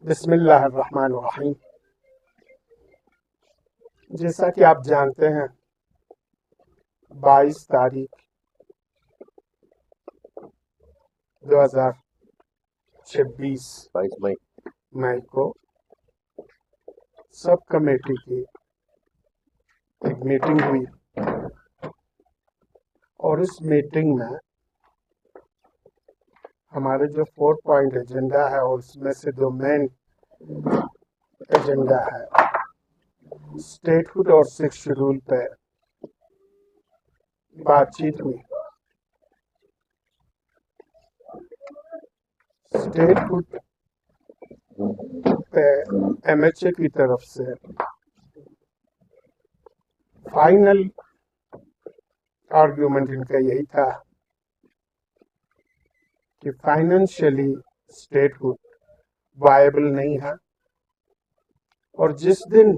बिस्मिल्लाहिर्रहमानिर्रहीम। जैसा कि आप जानते हैं 22 तारीख 2026 22 मई को सब कमेटी की एक मीटिंग हुई और इस मीटिंग में हमारे जो 4 पॉइंट एजेंडा है और उसमें से जो मेन एजेंडा है स्टेटहुड और 6 शेड्यूल पे बातचीत हुई। स्टेटहुड पे एमएचए की तरफ से फाइनल आर्ग्यूमेंट इनका यही था कि फाइनेंशियली स्टेटहुड वायबल नहीं है और जिस दिन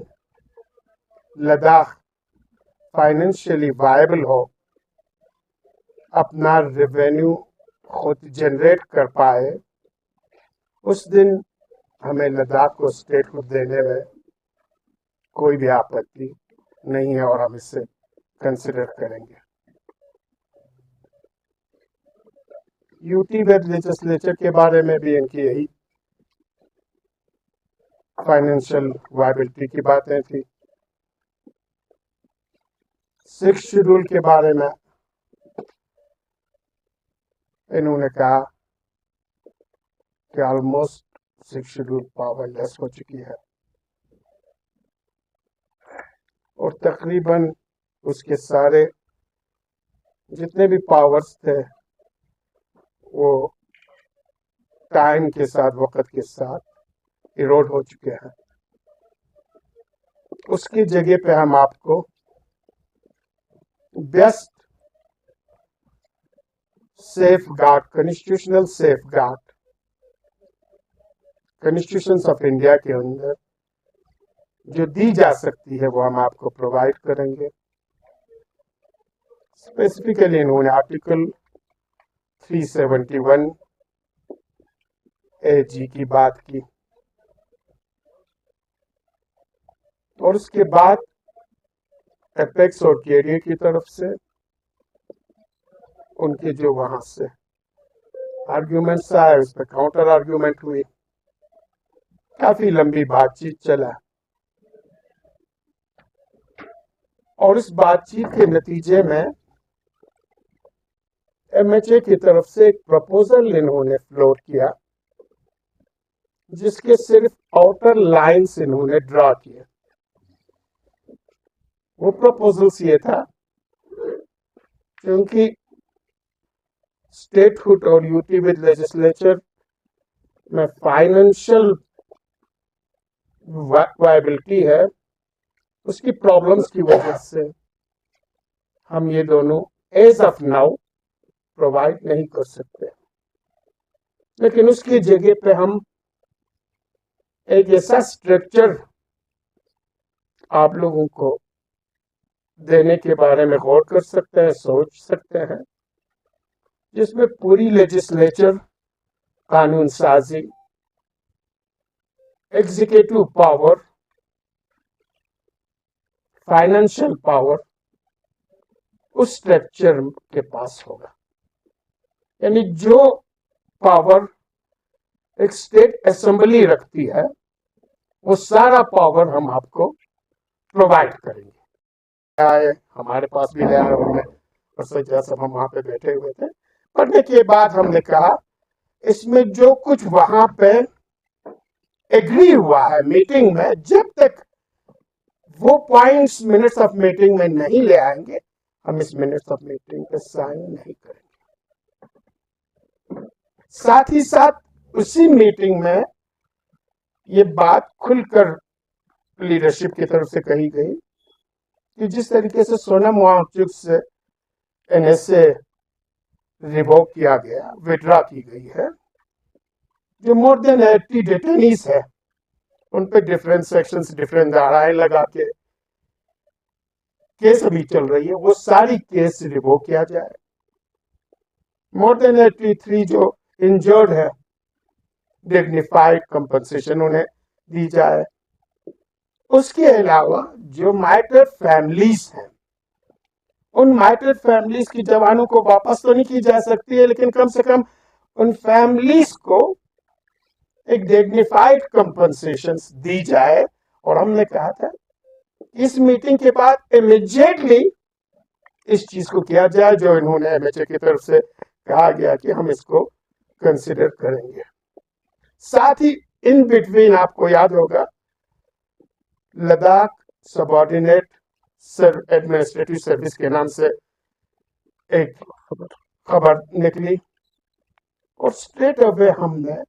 लद्दाख फाइनेंशियली वायबल हो, अपना रेवेन्यू खुद जनरेट कर पाए, उस दिन हमें लद्दाख को स्टेटहुड देने में कोई भी आपत्ति नहीं है और हम इसे कंसिडर करेंगे। यूटी वेब लेजिस्लेचर के बारे में भी इनकी यही फाइनेंशियल वायबिलिटी की बातें थी। 6 शेड्यूल के बारे में इन्होंने कहा कि ऑलमोस्ट 6 शेड्यूल पावरलेस हो चुकी है और तकरीबन उसके सारे जितने भी पावर्स थे वो टाइम के साथ, वक्त के साथ इरोड हो चुके हैं। उसकी जगह पे हम आपको best safe guard, constitutional safe guard constitution of India के अंदर जो दी जा सकती है वो हम आपको प्रोवाइड करेंगे। स्पेसिफिकली इन्होंने आर्टिकल 371 AG की बात की और उसके बाद एपेक्स और केडीए की तरफ से उनके जो वहां से आर्ग्यूमेंट्स आए उस पर काउंटर आर्ग्यूमेंट हुई, काफी लंबी बातचीत चला और इस बातचीत के नतीजे में एमएचए की तरफ से एक प्रपोजल इन्होंने फ्लोट किया जिसके सिर्फ आउटर लाइंस इन्होंने ड्रा किए। वो प्रपोजल्स ये था क्योंकि स्टेटहुड और यूटी विद लेजिस्लेचर में फाइनेंशियल वायबिलिटी है, उसकी प्रॉब्लम्स की वजह से हम ये दोनों एज ऑफ नाउ प्रोवाइड नहीं कर सकते, लेकिन उसकी जगह पे हम एक ऐसा स्ट्रक्चर आप लोगों को देने के बारे में गौर कर सकते हैं, सोच सकते हैं, जिसमें पूरी लेजिस्लेचर, कानून साजी, एग्जीक्यूटिव पावर, फाइनेंशियल पावर उस स्ट्रक्चर के पास होगा। यानी जो पावर एक स्टेट असेंबली रखती है वो सारा पावर हम आपको प्रोवाइड करेंगे। आए हमारे पास भी लाया हमने और सोचा, सब हम वहां पे बैठे हुए थे। पढ़ने के बाद हमने कहा इसमें जो कुछ वहां पे एग्री हुआ है मीटिंग में, जब तक वो पॉइंट्स मिनट्स ऑफ मीटिंग में नहीं ले आएंगे हम इस मिनट्स ऑफ मीटिंग पे साइन नहीं करेंगे। साथ ही साथ उसी मीटिंग में ये बात खुलकर लीडरशिप की तरफ से कही गई कि जिस तरीके से सोनम वांगचुक से एनएसए रिवोक किया गया, विड्रॉ की गई है, जो मोर देन 80 डिटेनीज है उन पे डिफरेंट सेक्शंस, डिफरेंट धाराएं लगा के केस अभी चल रही है, वो सारी केस रिवोक किया जाए। मोर देन 83 जो इंजर्ड है डिग्निफाइड कंपनसेशन उन्हें दी जाए। उसके अलावा जो माइटर फैमिलीज हैं, उन माइटर फैमिलीज की जवानों को वापस तो नहीं की जा सकती है, लेकिन कम से कम उन फैमिलीज को एक डिग्निफाइड कंपनसेशन दी जाए। और हमने कहा था इस मीटिंग के बाद इमीडिएटली इस चीज को किया जाए जो इन्होंने एमएचए की तरफ से कहा गया कि हम इसको कंसिडर करेंगे। साथ ही इन बिटवीन आपको याद होगा लद्दाख सबऑर्डिनेट एडमिनिस्ट्रेटिव सर्विस के नाम से एक खबर निकली और स्ट्रेट अवे हमने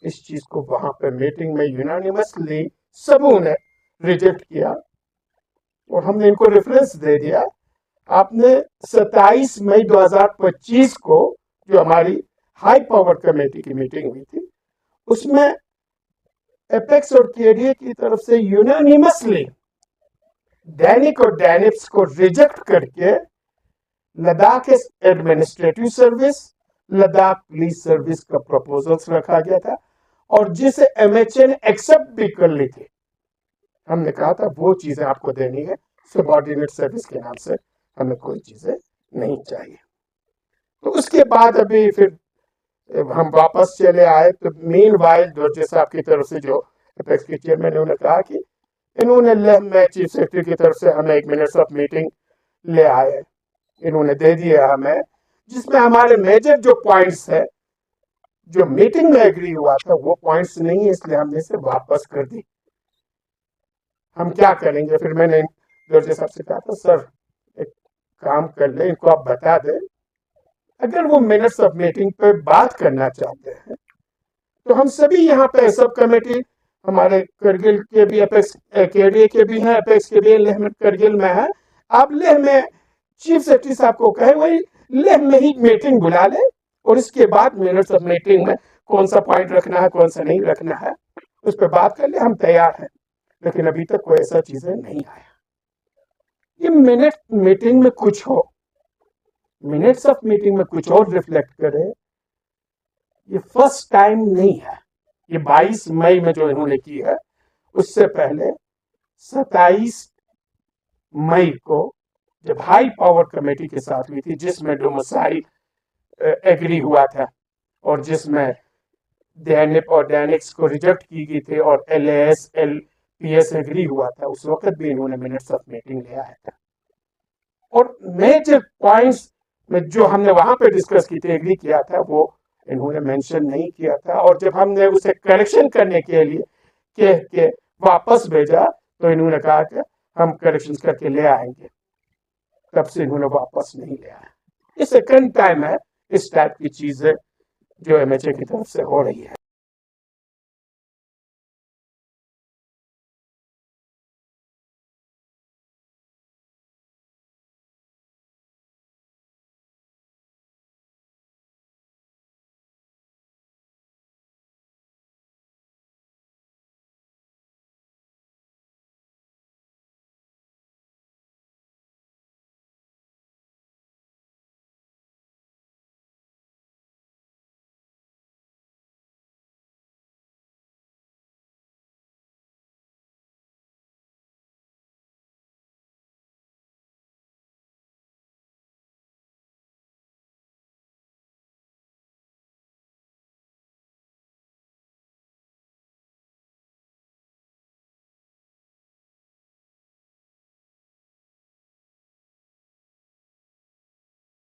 इस चीज को वहां पे मीटिंग में यूनानिमसली सबों ने रिजेक्ट किया और हमने इनको रेफरेंस दे दिया। आपने 27 मई 2025 को जो हमारी हाई पावर कमेटी की मीटिंग हुई थी उसमें एपेक्स और केडीए की तरफ से यूनानिमसली दैनिक और डैनिप्स को रिजेक्ट करके Ladakh administrative service, Ladakh police service का प्रपोजल्स रखा गया था और जिसे एमएचए ने एक्सेप्ट भी कर ली थी। हमने कहा था वो चीजें आपको देनी है, सबऑर्डिनेट सर्विस के नाम से हमें कोई चीजें नहीं चाहिए। तो उसके बाद अभी फिर हम वापस चले आए तो मीन वाइल डॉर्जे साहब की तरफ से जो एपेक्स के चेयरमैन ने उन्होंने कहा कि इन्होंने लेह में चीफ सेक्रेटरी की तरफ से हमें 1 मिनट्स ऑफ मीटिंग ले आए, इन्होंने दे दिया हमें, जिसमें हमारे मेजर जो पॉइंट्स है जो मीटिंग में एग्री हुआ था वो पॉइंट्स नहीं है, इसलिए हमने इसे वापस कर दी। हम क्या करेंगे? फिर मैंने डॉर्जे साहब से कहा था सर एक काम कर ले, इनको आप बता दें अगर वो मिनट्स ऑफ मीटिंग पे बात करना चाहते हैं तो हम सभी यहाँ पे सब कमेटी हमारे करगिल के भी एपेक्स केडीए के भी हैं, एपेक्स के भी लेह में करगिल में है, आप लेह में चीफ सेक्रेटरी साहब को कहे वही लेह में ही मीटिंग बुला ले और इसके बाद मिनट्स ऑफ मीटिंग में कौन सा पॉइंट रखना है कौन सा नहीं रखना है उस पर बात कर ले, हम तैयार हैं। लेकिन अभी तक कोई ऐसा चीजें नहीं आया। ये मिनट मीटिंग में कुछ हो, मिनट्स ऑफ मीटिंग में कुछ और रिफ्लेक्ट करे, ये फर्स्ट टाइम नहीं है। ये 22 मई में जो इन्होंने की है उससे पहले 27 मई को जब हाई पावर कमेटी के साथ हुई थी जिसमें डोमिसाइल एग्री हुआ था और जिसमें दैनिक और डैनिक्स को रिजेक्ट की गई थी और LAS LPS एग्री हुआ था, उस वक्त भी इन्होंने मिनट्स ऑफ मीटिंग ले आया था और मेजर पॉइंट्स में जो हमने वहां पे डिस्कस की थी एग्री किया था वो इन्होंने मेंशन नहीं किया था और जब हमने उसे करेक्शन करने के लिए कह के वापस भेजा तो इन्होंने कहा कि हम करेक्शंस करके ले आएंगे, तब से इन्होंने वापस नहीं ले आया। ये सेकंड टाइम है इस टाइप की चीजें जो एमएचए की तरफ से हो रही है।